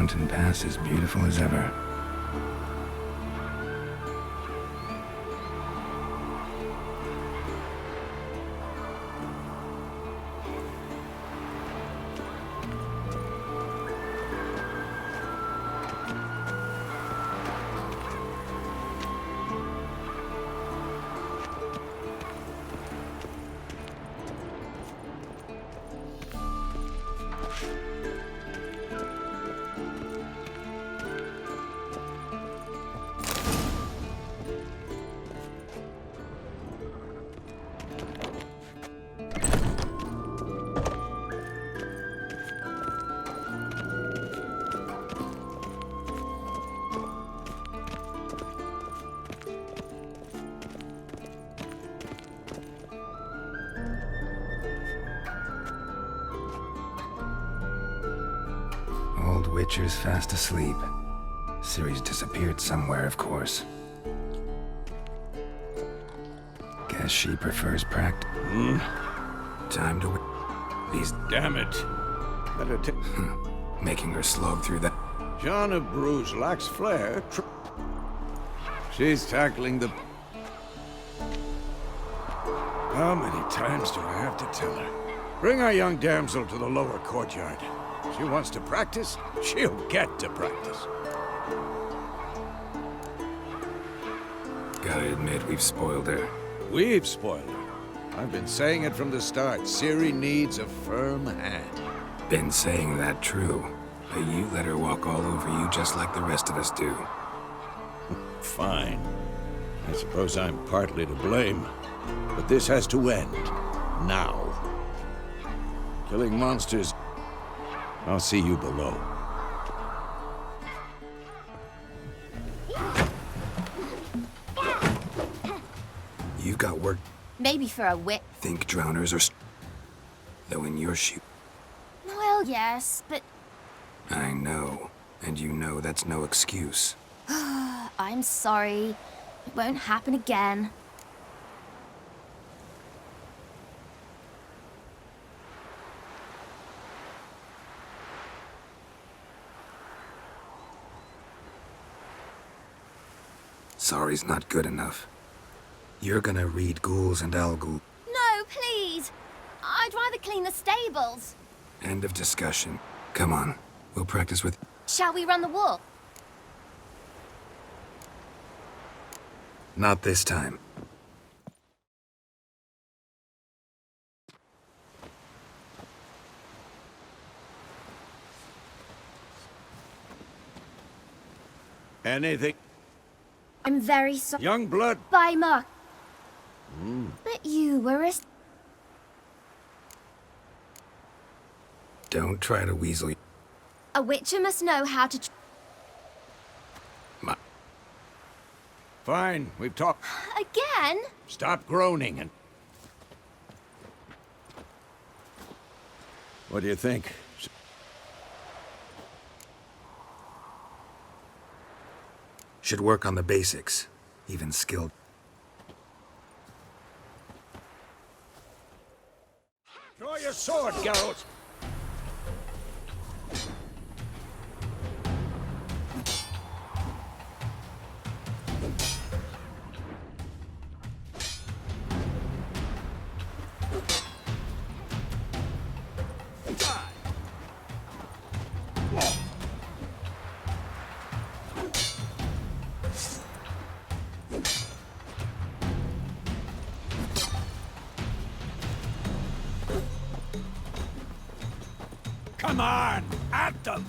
mountain pass as beautiful as ever. Old Witcher's fast asleep. Ciri's disappeared somewhere, of course. Guess she prefers practice. Time to... These... Damn it. Better Making her slog through that... John of Bruges lacks flair. She's tackling the... How many times do I have to tell her? Bring our young damsel to the lower courtyard. She wants to practice, she'll get to practice. Gotta admit, we've spoiled her. We've spoiled her. I've been saying it from the start. Ciri needs a firm hand. Been saying that true. But you let her walk all over you just like the rest of us do. Fine. I suppose I'm partly to blame. But this has to end. Now. Killing monsters... I'll see you below. You've got work. Maybe for a wit. Think drowners are... Though in your shoe. Well, yes, but... I know. And you know that's no excuse. I'm sorry. It won't happen again. Sorry's not good enough. You're gonna read Ghouls and Al-Ghul. No, please! I'd rather clean the stables. End of discussion. Come on, we'll practice with... Shall we run the wall? Not this time. Anything? I'm very sorry. Young blood? Bye, Mark. But you were a... Don't try to weasel... A witcher must know how to... Fine, we've talked. Again? Stop groaning and... What do you think? Should work on the basics. Even skilled. Draw your sword, Geralt! Come on, at them!